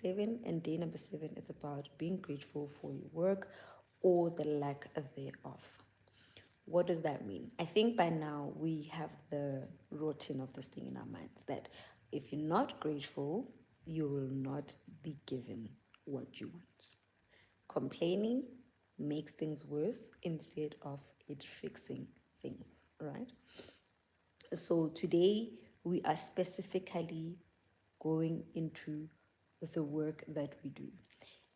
7, and day number 7 is about being grateful for your work or the lack thereof. What does that mean? I think by now we have the routine of this thing in our minds that if you're not grateful, you will not be given what you want. Complaining makes things worse instead of it fixing things, right? So today we are specifically going into the work that we do.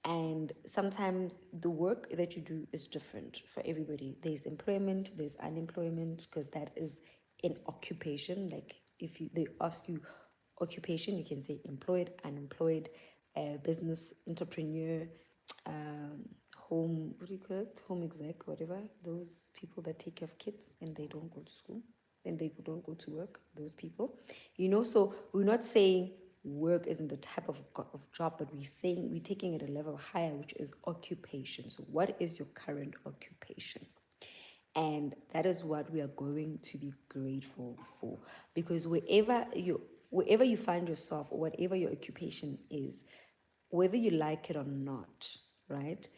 And sometimes the work that you do is different for everybody. There's employment, there's unemployment, because that is an occupation. Like if they ask you occupation, you can say employed, unemployed, business, entrepreneur, home, what do you call it? Home exec, whatever. Those people that take care of kids and they don't go to school and they don't go to work, those people. So we're not saying work isn't the type of job, but we're taking it a level higher, which is occupation. So what is your current occupation? And that is what we are going to be grateful for, because wherever you find yourself or whatever your occupation is, whether you like it or not, right,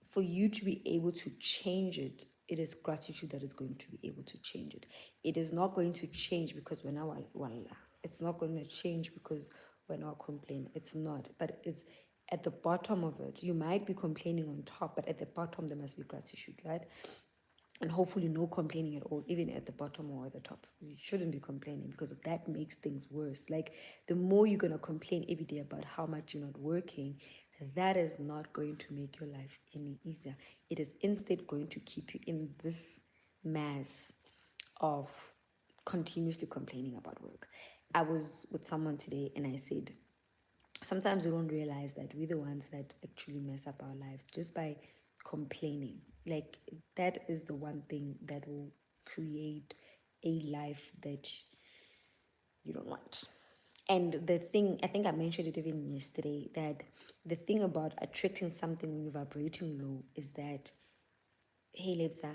for you to be able to change it, it is gratitude that is going to be able to change it. It is not going to change because when I wala. It's not going to change because when I complain. It's not. But it's at the bottom of it. You might be complaining on top, but at the bottom there must be gratitude, right? And hopefully no complaining at all, even at the bottom or at the top. You shouldn't be complaining because that makes things worse. Like the more you're going to complain every day about how much you're not working, that is not going to make your life any easier. It is instead going to keep you in this mass of continuously complaining about work. I was with someone today and I said, sometimes we don't realize that we're the ones that actually mess up our lives just by complaining. Like that is the one thing that will create a life that you don't want. And the thing, I think I mentioned it even yesterday, that the thing about attracting something when you're vibrating low is that, hey Lebsa,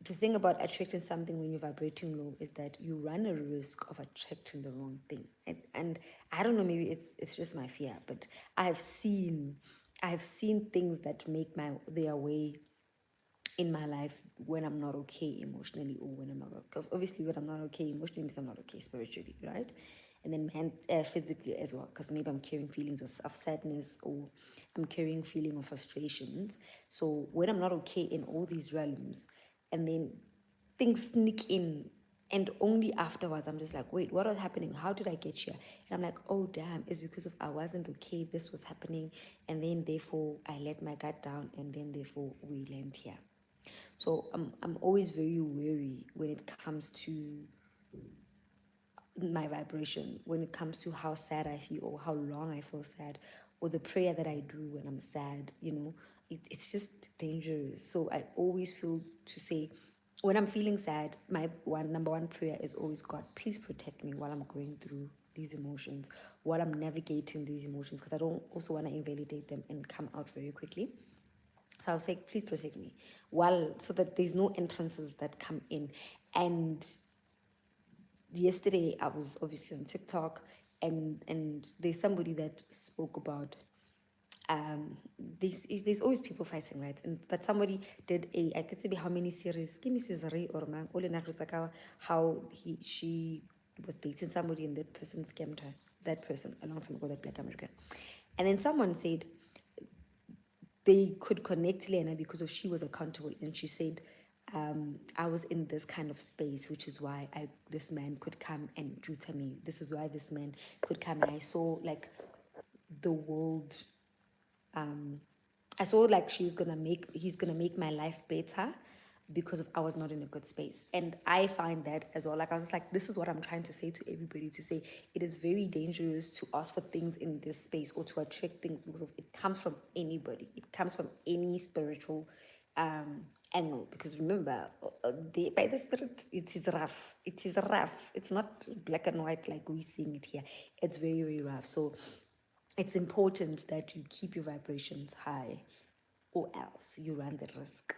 the thing about attracting something when you're vibrating low is that you run a risk of attracting the wrong thing. And I don't know, maybe it's just my fear, but I have seen things that make their way in my life when I'm not okay emotionally, or when I'm not okay. Obviously, when I'm not okay emotionally means I'm not okay spiritually, right? And then physically as well, because maybe I'm carrying feelings of sadness, or I'm carrying feeling of frustrations. So when I'm not okay in all these realms, and then things sneak in, and only afterwards I'm just like, wait, what was happening? How did I get here? And I'm like, oh damn, it's because of I wasn't okay, this was happening, and then therefore I let my guard down, and then therefore we land here. So I'm always very wary when it comes to my vibration, when it comes to how sad I feel or how long I feel sad, or the prayer that I do when I'm sad. It's just dangerous. So I always feel to say, when I'm feeling sad, my number one prayer is always, God, please protect me while I'm going through these emotions, while I'm navigating these emotions, because I don't also want to invalidate them and come out very quickly. So I was like, please protect me, so that there's no entrances that come in. And yesterday I was obviously on TikTok, and there's somebody that spoke about there's always people fighting, right? But somebody did I could say how many series, give me Cesare or man, how she was dating somebody and that person scammed her, that person a long time ago, that Black American. And then someone said they could connect Lena because of she was accountable, and she said, I was in this kind of space, which is why this man could come and tutor me. This is why this man could come, and I saw like the world. I saw like he's gonna make my life better because of I was not in a good space. And I find that as well. Like I was like, this is what I'm trying to say to everybody, to say it is very dangerous to ask for things in this space or to attract things, because of it comes from anybody. It comes from any spiritual angle. Because remember, by the spirit, it is rough. It is rough. It's not black and white like we seeing it here. It's very, very rough. So it's important that you keep your vibrations high, or else you run the risk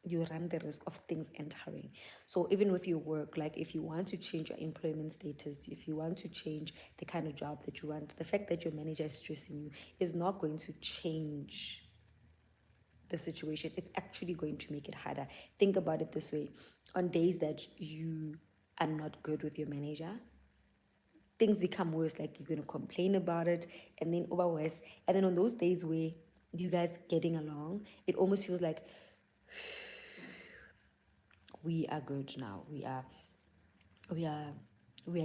you run the risk of things entering. So even with your work, like if you want to change your employment status, if you want to change the kind of job that you want, the fact that your manager is stressing you is not going to change the situation. It's actually going to make it harder. Think about it this way. On days that you are not good with your manager, things become worse. Like you're going to complain about it and then over worse. And then on those days where you guys getting along, it almost feels like we are good now. We are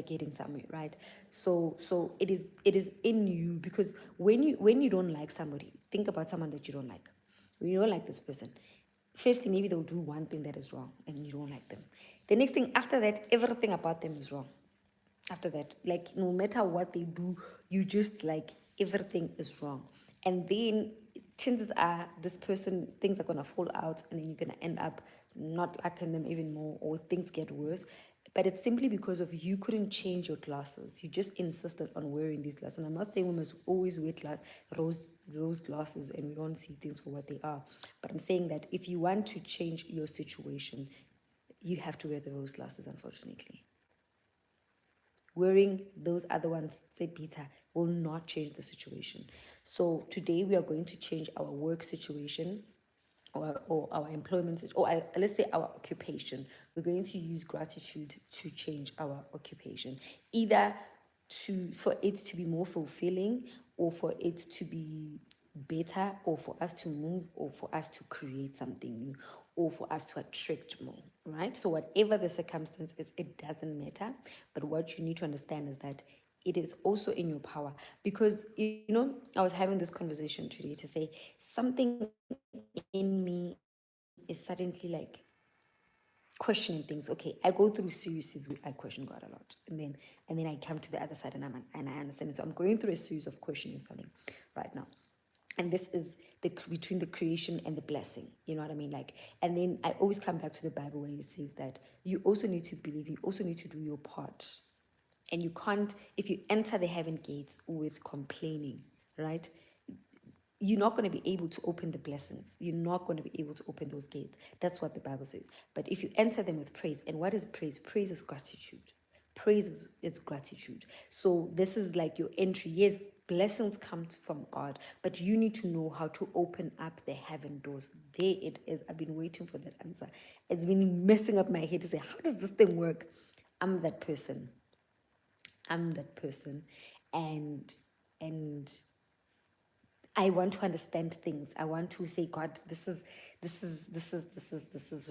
getting somewhere, right? So it is in you, because when you don't like somebody, think about someone that you don't like. When you don't like this person, firstly maybe they'll do one thing that is wrong and you don't like them. The next thing after that, everything about them is wrong. After that, like no matter what they do, you just like everything is wrong. And then chances are this person, things are gonna fall out, and then you're gonna end up not liking them even more, or things get worse. But it's simply because of you couldn't change your glasses. You just insisted on wearing these glasses. And I'm not saying we must always wear rose glasses and we don't see things for what they are. But I'm saying that if you want to change your situation, you have to wear the rose glasses, unfortunately. Wearing those other ones, say Peter, will not change the situation. So today we are going to change our work situation, or our employment, let's say our occupation. We're going to use gratitude to change our occupation, either for it to be more fulfilling, or for it to be better, or for us to move, or for us to create something new, or for us to attract more, right? So whatever the circumstance is, it doesn't matter. But what you need to understand is that it is also in your power. Because I was having this conversation today to say something in me is suddenly like questioning things. Okay, I go through series where I question God a lot, and then I come to the other side, and I understand it. So I'm going through a series of questioning something right now. And this is between the creation and the blessing. You know what I mean? Like, and then I always come back to the Bible where it says that you also need to believe, you also need to do your part. And you can't, if you enter the heaven gates with complaining, right? You're not going to be able to open the blessings. You're not going to be able to open those gates. That's what the Bible says. But if you enter them with praise, and what is praise? Praise is gratitude. Praise is gratitude. So this is like your entry. Yes, blessings come from God, but you need to know how to open up the heaven doors. There it is. I've been waiting for that answer. It's been messing up my head to say, how does this thing work? I'm that person. I'm that person. And I want to understand things. I want to say, God, this is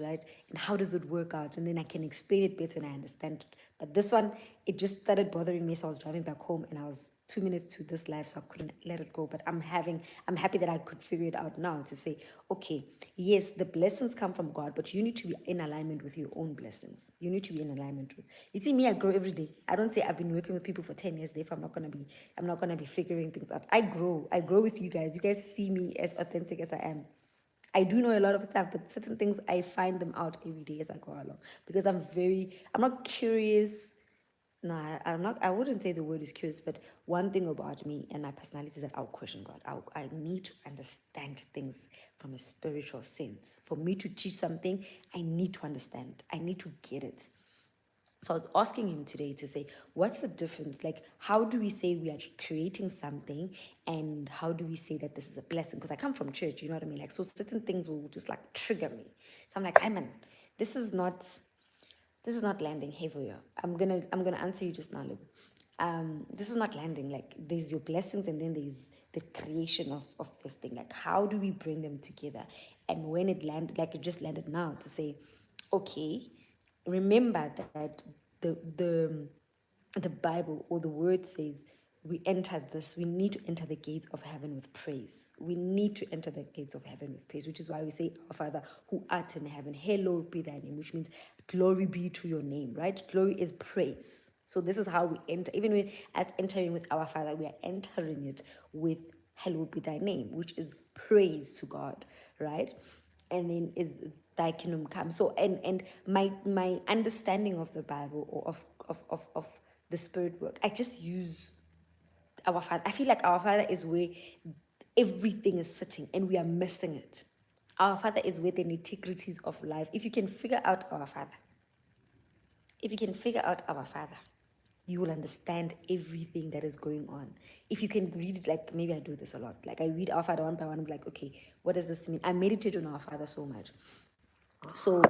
right. And how does it work out? And then I can explain it better when I understand it. But this one, it just started bothering me. So I was driving back home and I was 2 minutes to this live, so I couldn't let it go. But I'm happy that I could figure it out now to say, okay, yes, the blessings come from God, but you need to be in alignment with your own blessings. You need to be in alignment with. You see, me, I grow every day. I don't say I've been working with people for 10 years. Therefore, I'm not gonna be figuring things out. I grow with you guys. You guys see me as authentic as I am. I do know a lot of stuff, but certain things I find them out every day as I go along, because I'm not curious. No, I'm not. I wouldn't say the word is curious, but one thing about me and my personality is that I'll question God. I need to understand things from a spiritual sense. For me to teach something, I need to understand. I need to get it. So I was asking him today to say, what's the difference? Like, how do we say we are creating something, and how do we say that this is a blessing? Because I come from church, you know what I mean? Like, so certain things will just like trigger me. So I'm like, man, this is not landing heavier. I'm gonna answer you just now, Lib. This is not landing. Like, there's your blessings, and then there's the creation of this thing. Like, how do we bring them together? And when it landed, like it just landed now, to say, okay, remember that the Bible or the word says we need to enter the gates of heaven with praise. We need to enter the gates of heaven with praise, which is why we say, Our Father who art in heaven, hallowed be thy name, which means glory be to your name, right? Glory is praise. So this is how we enter. Even when as entering with our Father, we are entering it with hallowed be thy name, which is praise to God, right? And then is thy kingdom come. So and my understanding of the Bible, or of the spirit work, I just use our Father. I feel like our Father is where everything is sitting and we are missing it. Our Father is where the nitty-gritties of life. If you can figure out our Father, you will understand everything that is going on. If you can read it, like maybe I do this a lot. Like I read Our Father one by one. I'm like, okay, what does this mean? I meditate on Our Father so much. So,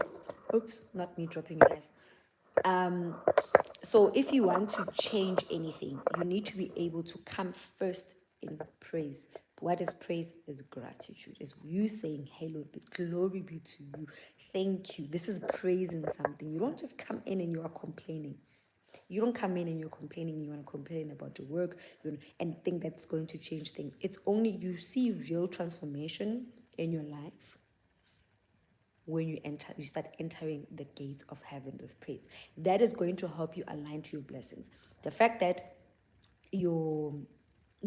oops, not me dropping you guys. So if you want to change anything, you need to be able to come first in praise. What is praise? Is gratitude. Is you saying, hey Lord, glory be to you. Thank you. This is praising something. You don't just come in and you are complaining. You don't come in and you're complaining, you want to complain about your work and think that's going to change things. It's only you see real transformation in your life when you start entering the gates of heaven with praise. That is going to help you align to your blessings. The fact that your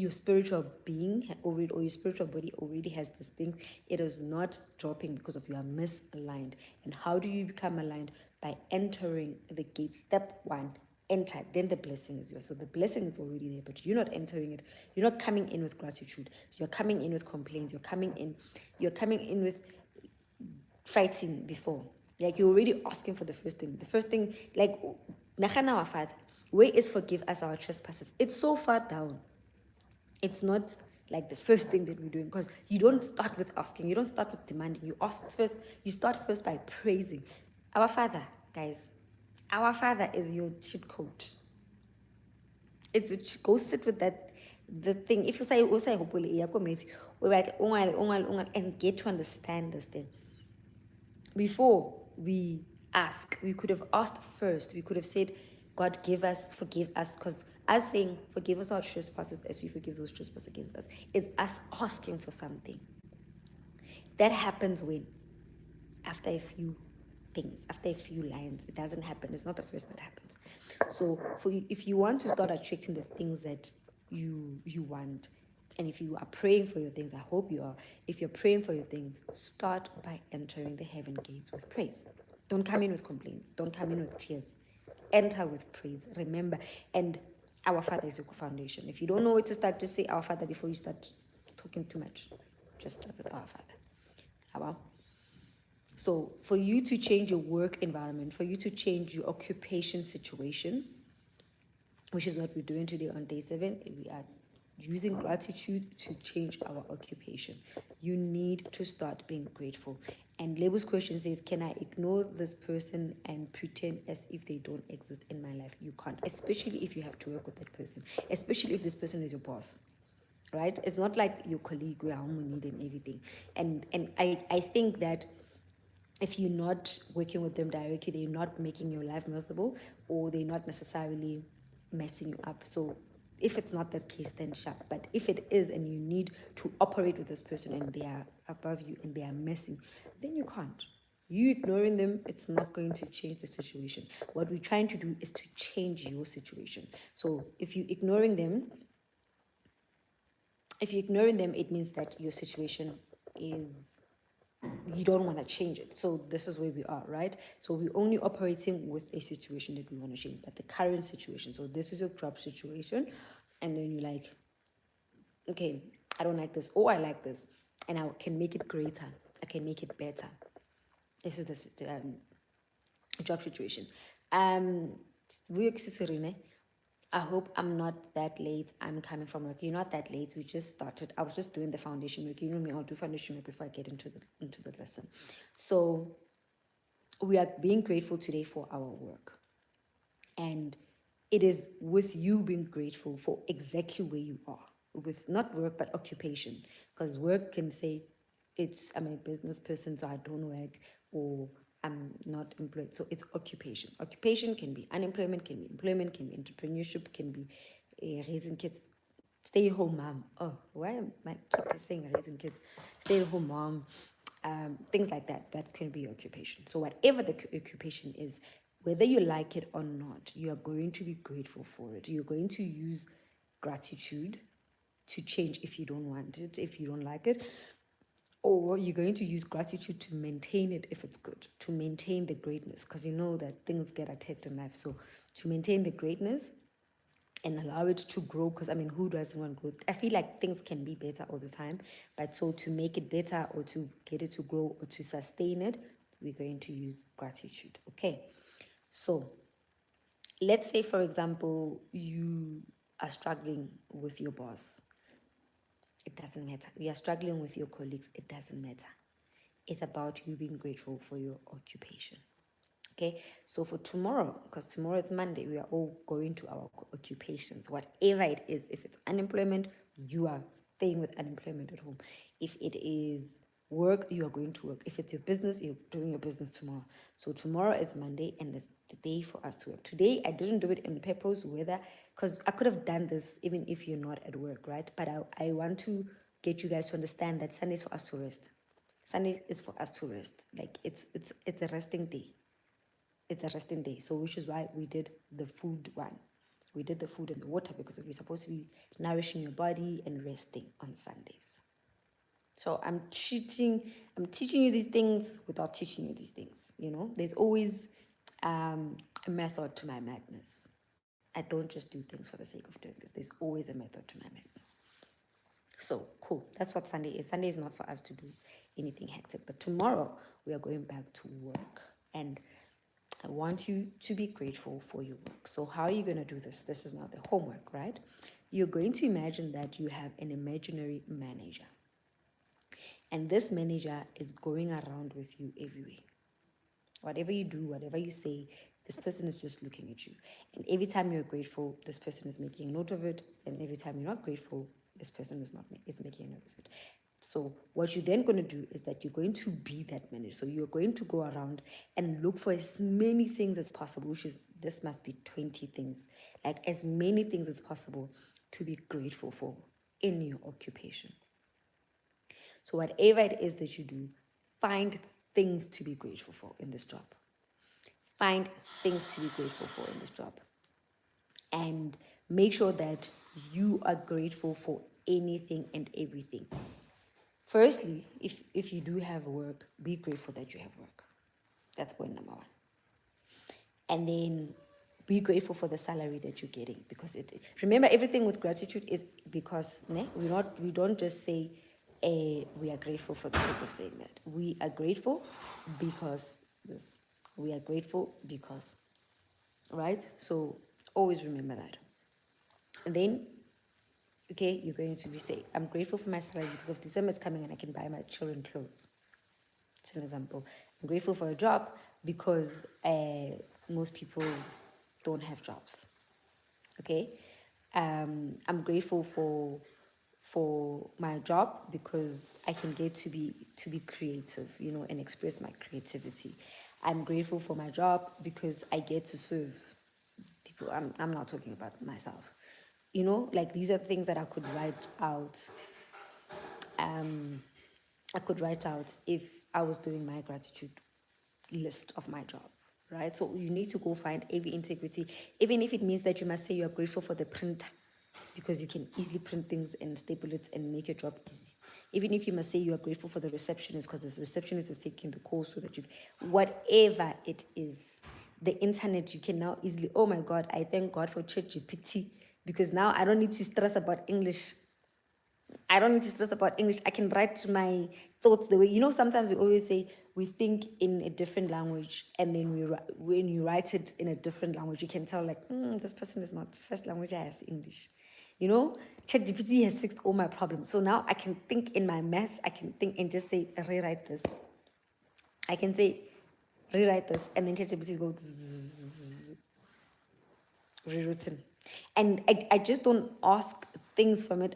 spiritual being already, or your spiritual body already has this thing, it is not dropping because of you are misaligned. And how do you become aligned? By entering the gate. Step one, enter, then the blessing is yours. So the blessing is already there, but you're not entering it. You're not coming in with gratitude. You're coming in with complaints. You're coming in with fighting before. Like you're already asking for the first thing. The first thing, like Nachana Wafat, where is forgive us our trespasses? It's so far down. It's not like the first thing that we're doing, because you don't start with asking, you don't start with demanding. You ask first, you start first by praising. Our Father, guys, our Father is your cheat code. It's go sit with that the thing. If you say hopefully and get to understand this thing. Before we ask, we could have asked first. We could have said, God, forgive us, because us saying, forgive us our trespasses as we forgive those trespass against us, it's us asking for something. That happens when, after a few things, after a few lines, it doesn't happen. It's not the first that happens. So if you want to start attracting the things that you want, and if you are praying for your things, I hope you are. If you're praying for your things, start by entering the heaven gates with praise. Don't come in with complaints. Don't come in with tears. Enter with praise. Remember, and our Father is your foundation. If you don't know where to start, just say our Father before you start talking too much. Just start with our Father. So for you to change your work environment, for you to change your occupation situation, which is what we're doing today on day 7, we are using gratitude to change our occupation. You need to start being grateful. And Lebu's question says, can I ignore this person and pretend as if they don't exist in my life? You can't, especially if you have to work with that person, especially if this person is your boss, right? It's not like your colleague where I'm need and everything. And I think that if you're not working with them directly, they're not making your life miserable, or they're not necessarily messing you up. So if it's not that case, then sharp. But if it is, and you need to operate with this person and they are above you and they are messing, then you can't. You ignoring them, it's not going to change the situation. What we're trying to do is to change your situation. So if you're ignoring them, it means that your situation is, you don't want to change it. So this is where we are, right? So we're only operating with a situation that we want to change, but the current situation. So this is your job situation, and then you're like, okay, I don't like this, or I like this, and I can make it greater, I can make it better. This is the job situation. I hope I'm not that late. I'm coming from work. You're not that late. We just started. I was just doing the foundation work. You know me, I'll do foundation work before I get into the lesson. So we are being grateful today for our work. And it is with you being grateful for exactly where you are. With not work, but occupation. Because work can say, I'm a business person, so I don't work, or I'm not employed. So it's occupation. Occupation can be unemployment, can be employment, can be entrepreneurship, can be raising kids, stay home mom. Oh, why am I keep saying raising kids? Stay home mom, things like that. That can be occupation. So whatever the occupation is, whether you like it or not, you are going to be grateful for it. You're going to use gratitude to change if you don't want it, if you don't like it, or you're going to use gratitude to maintain it if it's good, to maintain the greatness, because you know that things get attacked in life. So to maintain the greatness, and allow it to grow. Because I mean, who doesn't want growth? I feel like things can be better all the time, but so to make it better or to get it to grow or to sustain it, we're going to use gratitude. Okay, so let's say, for example, you are struggling with your boss. It doesn't matter. You are struggling with your colleagues. It doesn't matter. It's about you being grateful for your occupation. Okay, so for tomorrow, because tomorrow is Monday, we are all going to our occupations, whatever it is. If it's unemployment, you are staying with unemployment at home. If it is work, you are going to work. If it's your business, you're doing your business tomorrow. So tomorrow is Monday and it's the day for us to work. Today, I didn't do it in purpose, whether, because I could have done this even if you're not at work, right? But I want to get you guys to understand that Sunday is for us to rest. Sunday is for us to rest. Like it's a resting day. It's a resting day. So which is why we did the food one. We did the food and the water because you're supposed to be nourishing your body and resting on Sundays. So I'm teaching you these things without teaching you these things. You know, there's always a method to my madness. I don't just do things for the sake of doing this. There's always a method to my madness. So cool. That's what Sunday is. Sunday is not for us to do anything hectic. But tomorrow we are going back to work, and I want you to be grateful for your work. So how are you going to do this? This is now the homework, right? You're going to imagine that you have an imaginary manager. And this manager is going around with you everywhere. Whatever you do, whatever you say, this person is just looking at you. And every time you're grateful, this person is making a note of it. And every time you're not grateful, this person is making a note of it. So what you're then going to do is that you're going to be that manager. So you're going to go around and look for as many things as possible, which is, this must be 20 things, like as many things as possible to be grateful for in your occupation. So whatever it is that you do, find things to be grateful for in this job. Find things to be grateful for in this job. And make sure that you are grateful for anything and everything. Firstly, if you do have work, be grateful that you have work. That's point number one. And then be grateful for the salary that you're getting, because remember, everything with gratitude is because we don't just say we are grateful for the sake of saying that. We are grateful because this. We are grateful because, right? So always remember that. And then, okay, you're going to be saying, I'm grateful for my salary because of December is coming and I can buy my children clothes. It's an example. I'm grateful for a job because most people don't have jobs. Okay, I'm grateful for my job because I can get to be creative, and express my creativity. I'm grateful for my job because I get to serve people. I'm not talking about myself. Like these are things that I could write out. I could write out if I was doing my gratitude list of my job, right? So you need to go find every integrity, even if it means that you must say you're grateful for the printer because you can easily print things and staple it and make your job easy. Even if you must say you are grateful for the receptionist because the receptionist is taking the call so that whatever it is, the internet, you can now easily, oh my God, I thank God for ChatGPT because now I don't need to stress about English. I don't need to stress about English. I can write my thoughts the way, sometimes we always say we think in a different language, and then when you write it in a different language, you can tell like, this person is not first language as English. ChatGPT has fixed all my problems. So now I can think in my mess. I can think and just say, rewrite this. I can say, rewrite this, and then ChatGPT goes rewritten. And I just don't ask things from it.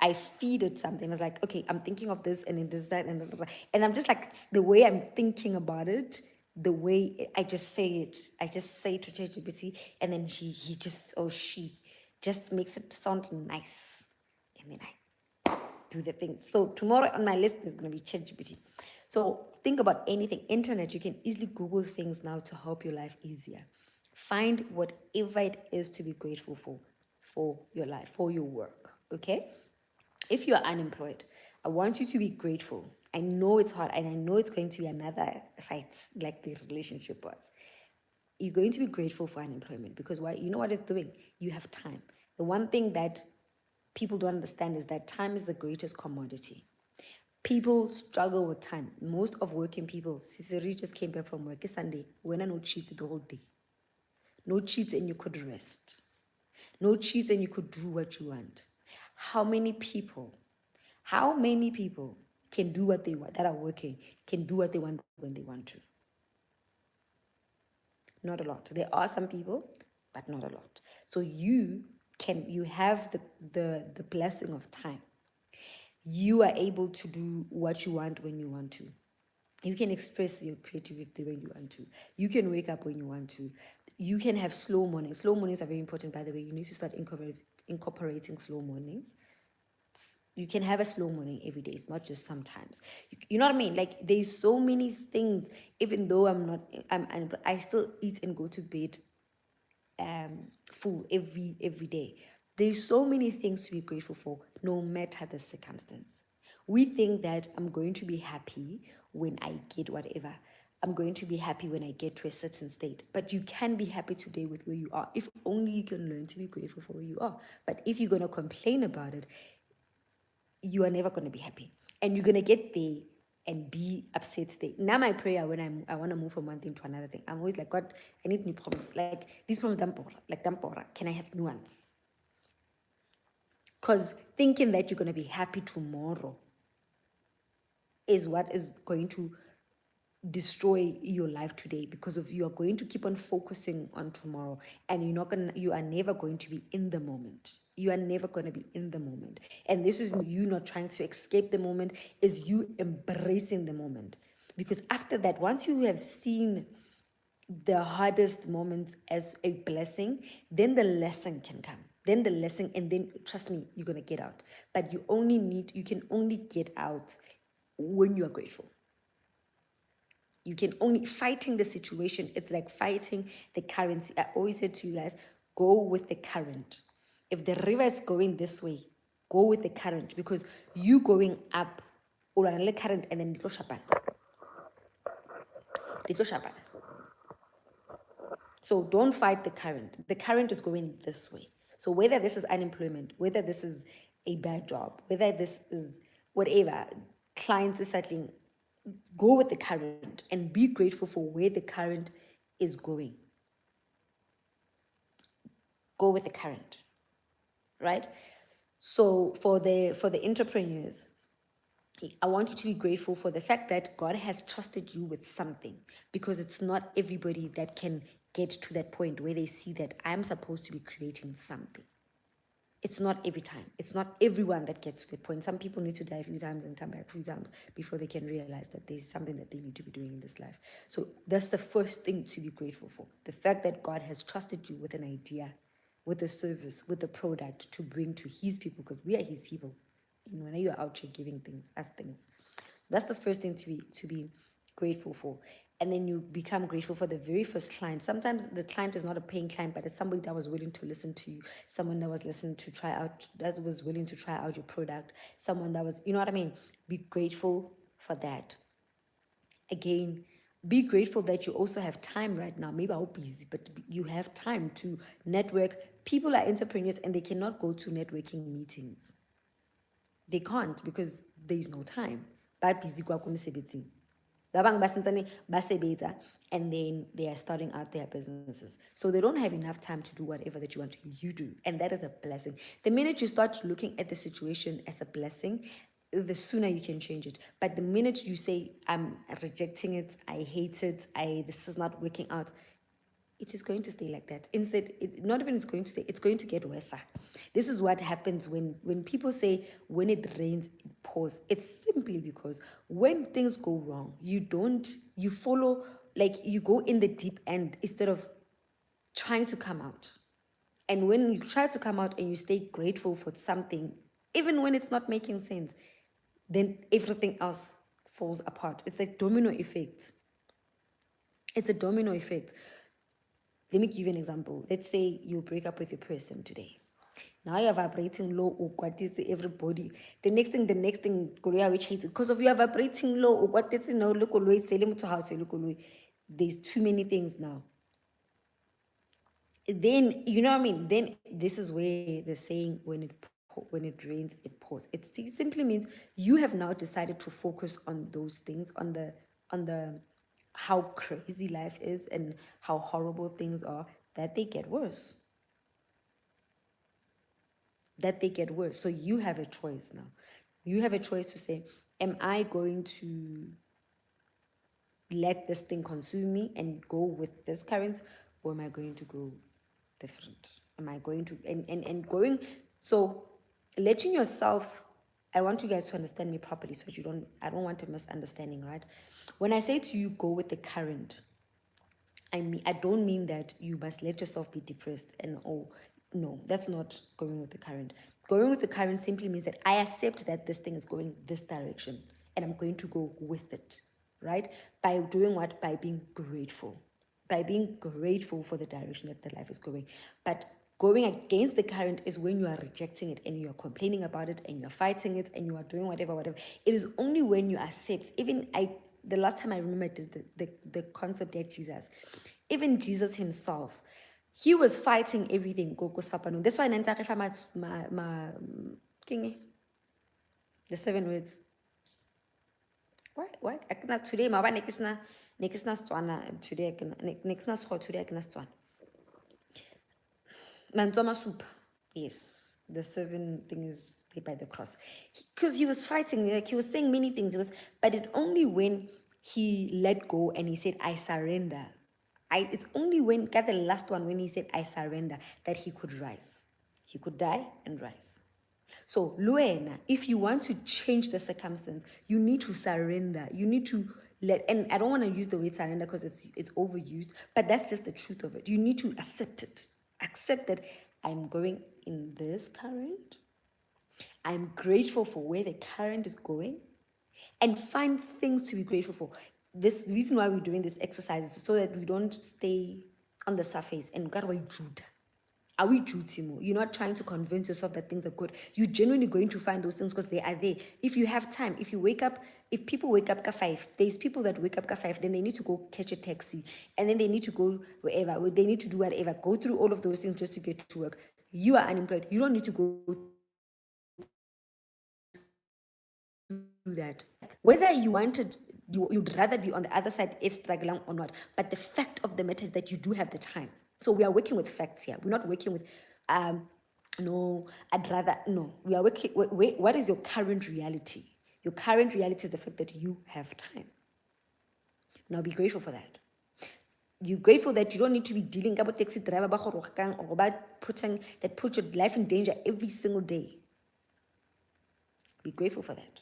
I feed it something. It's like, okay, I'm thinking of this, and it does that, and I'm just like, the way I'm thinking about it, the way I just say it. I just say to ChatGPT, and then she just makes it sound nice, and then I do the thing. So tomorrow on my list is going to be ChatGPT. So think about anything. Internet, you can easily Google things now to help your life easier. Find whatever it is to be grateful for your life, for your work, okay? If you are unemployed, I want you to be grateful. I know it's hard, and I know it's going to be another fight like the relationship was. You're going to be grateful for unemployment because why? You know what it's doing? You have time. The one thing that people don't understand is that time is the greatest commodity. People struggle with time. Most of working people, Cicely just came back from work. It's Sunday. When I no cheats the whole day. No cheats and you could rest. No cheats and you could do what you want. How many people can do what they want, that are working, can do what they want when they want to? Not a lot. There are some people, but not a lot. So you have the blessing of time. You are able to do what you want when you want to. You can express your creativity when you want to. You can wake up when you want to. You can have slow mornings. Slow mornings are very important, by the way. You need to start incorporating slow mornings. You can have a slow morning every day. It's not just sometimes. You know what I mean? Like, there's so many things. Even though I still eat and go to bed full every day. There's so many things to be grateful for, no matter the circumstance. We think that I'm going to be happy when I get whatever. I'm going to be happy when I get to a certain state. But you can be happy today with where you are, if only you can learn to be grateful for where you are. But if you're going to complain about it, you are never going to be happy. And you're going to get there and be upset there. Now my prayer when I want to move from one thing to another thing, I'm always like, God, I need new problems. Like, these problems, dampora. Can I have new ones? Because thinking that you're going to be happy tomorrow is what is going to destroy your life today, because of you are going to keep on focusing on tomorrow, and you are never going to be in the moment. You are never going to be in the moment. And this is you not trying to escape the moment, is you embracing the moment. Because after that, once you have seen the hardest moments as a blessing, then the lesson can come. Then the lesson, and then trust me, you're going to get out. But you can only get out when you are grateful. You can only, fighting the situation, it's like fighting the current. I always said to you guys, go with the current. If the river is going this way, go with the current, because you going up, or another current, and then little shapan. So don't fight the current. The current is going this way. So whether this is unemployment, whether this is a bad job, whether this is whatever, clients are settling, go with the current and be grateful for where the current is going. Go with the current, right? So for the entrepreneurs, I want you to be grateful for the fact that God has trusted you with something, because it's not everybody that can get to that point where they see that I'm supposed to be creating something. It's not every time. It's not everyone that gets to the point. Some people need to die a few times and come back a few times before they can realize that there's something that they need to be doing in this life. So that's the first thing to be grateful for. The fact that God has trusted you with an idea, with a service, with a product to bring to his people, because we are his people. And when you're out here giving us things. That's the first thing to be grateful for. And then you become grateful for the very first client. Sometimes the client is not a paying client, but it's somebody that was willing to listen to you, someone that was willing to try out your product, someone that was, you know what I mean? Be grateful for that. Again, be grateful that you also have time right now. Maybe I'm busy, but you have time to network. People are entrepreneurs and they cannot go to networking meetings. They can't, because there is no time. But busy kwa kumisebenzini. And then they are starting out their businesses. So they don't have enough time to do whatever that you want you do. And that is a blessing. The minute you start looking at the situation as a blessing, the sooner you can change it. But the minute you say, I'm rejecting it, I hate it, this is not working out, it is going to stay like that. Instead, not even it's going to stay, it's going to get worse. This is what happens when people say, when it rains, it pours. It's simply because when things go wrong, you follow, like you go in the deep end instead of trying to come out. And when you try to come out and you stay grateful for something, even when it's not making sense, then everything else falls apart. It's like domino effect. It's a domino effect. Let me give you an example. Let's say you break up with your person today. Now you're vibrating low, or what is everybody? The next thing, which hates it. Because of you are vibrating low, or what is no look house. There's too many things now. then you know what I mean. Then this is where the saying when it rains it pours. It simply means you have now decided to focus on those things, on the how crazy life is and how horrible things are, that they get worse. That they get worse. So you have a choice now. You have a choice to say, am I going to let this thing consume me and go with this current, or am I going to go different? Am I going to and going? So letting yourself, I want you guys to understand me properly so you don't, I don't want a misunderstanding, right? When I say to you go with the current, I mean, I don't mean that you must let yourself be depressed and oh no, that's not going with the current. Going with the current simply means that I accept that this thing is going this direction and I'm going to go with it, right? By doing what? By being grateful. By being grateful for the direction that the life is going. But going against the current is when you are rejecting it and you are complaining about it and you're fighting it and you are doing whatever. It is only when you accept, the last time I remember I did the concept of Jesus, even Jesus himself, he was fighting everything. That's why the 7 words. Why? Today, my next today I can today I can Manzoma soup. Yes, the 7 things they by the cross. Because he was fighting, like he was saying many things. It was, but it only when he let go and he said, I surrender. It's only when, got the last one, when he said, I surrender, that he could rise. He could die and rise. So, Luena, if you want to change the circumstance, you need to surrender. You need to let, and I don't want to use the word surrender because it's overused, but that's just the truth of it. You need to accept it. Accept that I'm going in this current. I'm grateful for where the current is going, and find things to be grateful for. The reason why we're doing this exercise is so that we don't stay on the surface and God, why Judah. Are we duty? You're not trying to convince yourself that things are good. You're genuinely going to find those things because they are there. If you have time, if you wake up, if people wake up at 5, there's people that wake up at 5, then they need to go catch a taxi, and then they need to go wherever, they need to do whatever, go through all of those things just to get to work. You are unemployed. You don't need to go through that. Whether you wanted, you'd rather be on the other side if struggling or not. But the fact of the matter is that you do have the time. So we are working with facts here. We're not working with, no, I'd rather, no. We are working, what is your current reality? Your current reality is the fact that you have time. Now be grateful for that. You're grateful that you don't need to be dealing with taxi driver or about put your life in danger every single day. Be grateful for that.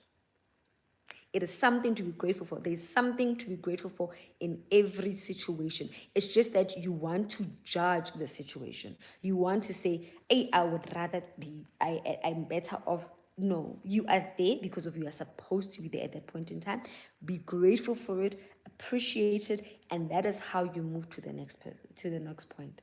It is something to be grateful for. There's something to be grateful for in every situation. It's just that you want to judge the situation. You want to say, hey, I would rather be, I'm better off. No, you are there because of you are supposed to be there at that point in time. Be grateful for it, appreciate it, and that is how you move to the next person, to the next point.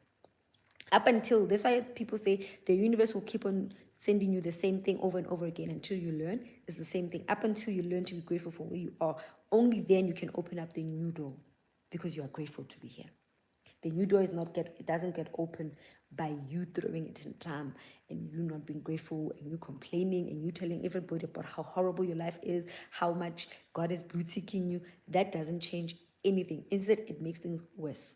Up until, that's why people say the universe will keep on sending you the same thing over and over again until you learn. It's the same thing. Up until you learn to be grateful for where you are, only then you can open up the new door because you are grateful to be here. The new door it doesn't get open by you throwing it in time and you not being grateful and you complaining and you telling everybody about how horrible your life is, how much God is boutiquing you. That doesn't change anything. Instead, it makes things worse.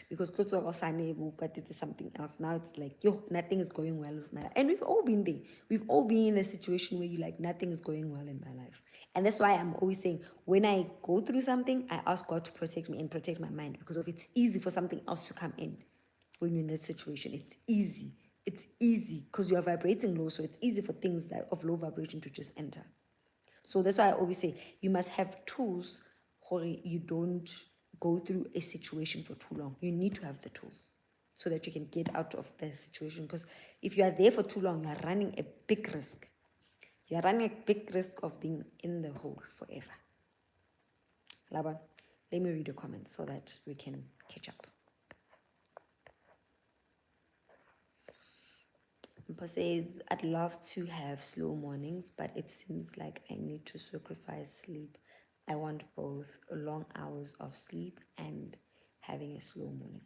Because close work was unable, but it is something else. Now it's like, yo, nothing is going well with my life. And we've all been there. We've all been in a situation where you're like, nothing is going well in my life. And that's why I'm always saying, when I go through something, I ask God to protect me and protect my mind. Because if it's easy for something else to come in when you're in that situation, it's easy. It's easy because you are vibrating low. So it's easy for things that of low vibration to just enter. So that's why I always say you must have tools or you don't go through a situation for too long. You need to have the tools so that you can get out of the situation. Because if you are there for too long, you are running a big risk. You are running a big risk of being in the hole forever. Laba, let me read the comments so that we can catch up. Mpa says, I'd love to have slow mornings, but it seems like I need to sacrifice sleep. I want both long hours of sleep and having a slow morning.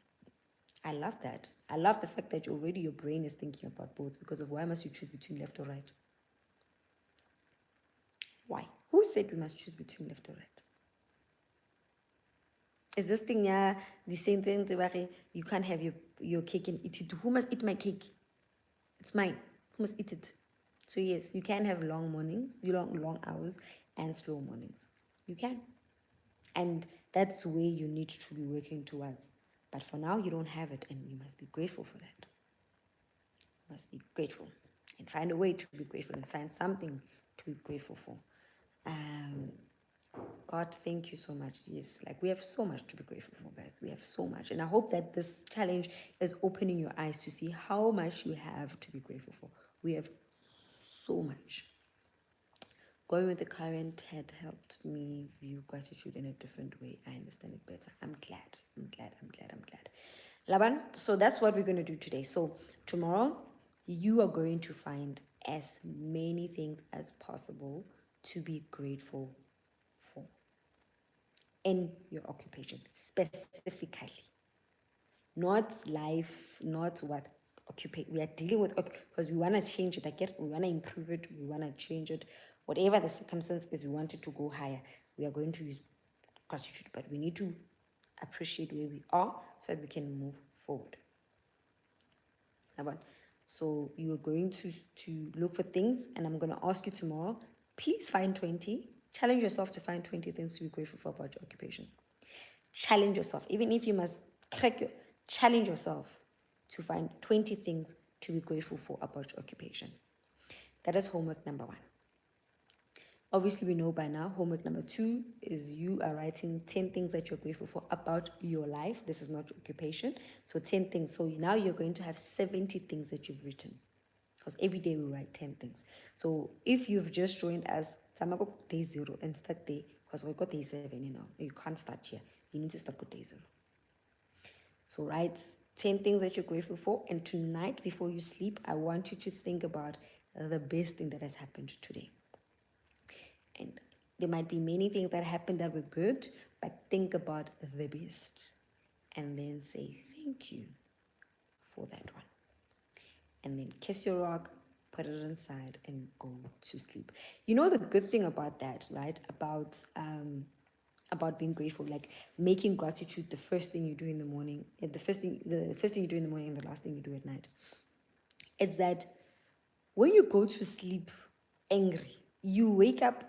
I love that. I love the fact that already your brain is thinking about both, because of why must you choose between left or right? Why? Who said we must choose between left or right? Is this thing the same thing where you can't have your cake and eat it? Who must eat my cake? It's mine. Who must eat it? So yes, you can have long mornings, long hours, and slow mornings. You can. And that's where you need to be working towards. But for now, you don't have it, and you must be grateful for that. You must be grateful and find a way to be grateful and find something to be grateful for. God, thank you so much. Yes, like we have so much to be grateful for, guys. We have so much. And I hope that this challenge is opening your eyes to see how much you have to be grateful for. We have so much. Going with the current had helped me view gratitude in a different way. I understand it better. I'm glad. Laban, so that's what we're going to do today. So tomorrow, you are going to find as many things as possible to be grateful for in your occupation, specifically. Not life, not what occupation. We are dealing with, because we want to change it. We want to improve it. We want to change it. Whatever the circumstance is, we want it to go higher. We are going to use gratitude, but we need to appreciate where we are so that we can move forward. So you are going to look for things, and I'm going to ask you tomorrow, please find 20. Challenge yourself to find 20 things to be grateful for about your occupation. Challenge yourself, even if you must challenge yourself to find 20 things to be grateful for about your occupation. That is homework number 1. Obviously, we know by now, homework number 2 is you are writing 10 things that you're grateful for about your life. This is not your occupation. So 10 things. So now you're going to have 70 things that you've written. Because every day we write 10 things. So if you've just joined us, day 0 and start there. Because we got day 7, you can't start here. You need to start with day 0. So write 10 things that you're grateful for. And tonight, before you sleep, I want you to think about the best thing that has happened today. And there might be many things that happened that were good, but think about the best. And then say thank you for that one. And then kiss your rock, put it inside, and go to sleep. You know the good thing about that, right? About being grateful, like making gratitude the first thing you do in the morning, the first thing you do in the morning and the last thing you do at night. It's that when you go to sleep angry, you wake up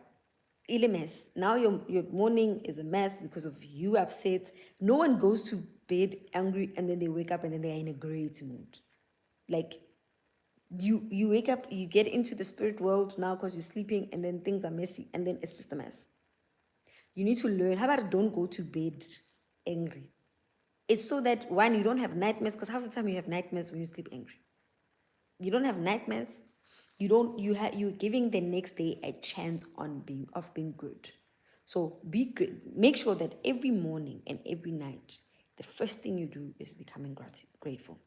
in a mess. Now your morning is a mess because of you upset. No one goes to bed angry and then they wake up and then they are in a great mood. Like you wake up, you get into the spirit world now because you're sleeping, and then things are messy, and then it's just a mess. You need to learn. How about don't go to bed angry? It's so that, one, you don't have nightmares, because half the time you have nightmares when you sleep angry. You don't have nightmares. You're giving the next day a chance of being good. So be good. Make sure that every morning and every night, the first thing you do is becoming grateful.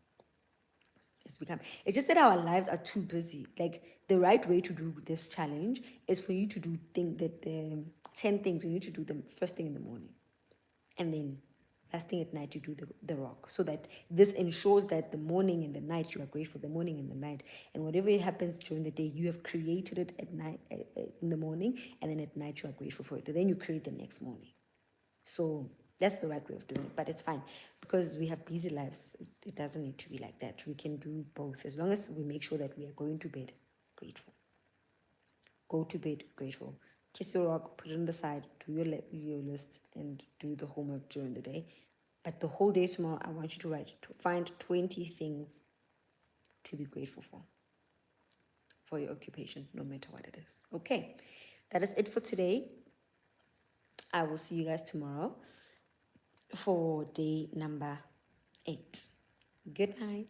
It's just that our lives are too busy. Like, the right way to do this challenge is for you to do the 10 things. You need to do them first thing in the morning, and then last thing at night you do the rock, so that this ensures that the morning and the night you are grateful, the morning and the night, and whatever happens during the day, you have created it at night, in the morning, and then at night you are grateful for it, and then you create the next morning. So that's the right way of doing it, but it's fine because we have busy lives. It doesn't need to be like that. We can do both as long as we make sure that we are going to bed grateful. Go to bed grateful. Kiss your rock, put it on the side, do your list, and do the homework during the day. But the whole day tomorrow, I want you to find 20 things to be grateful for your occupation, no matter what it is. Okay, that is it for today. I will see you guys tomorrow for day number 8. Good night.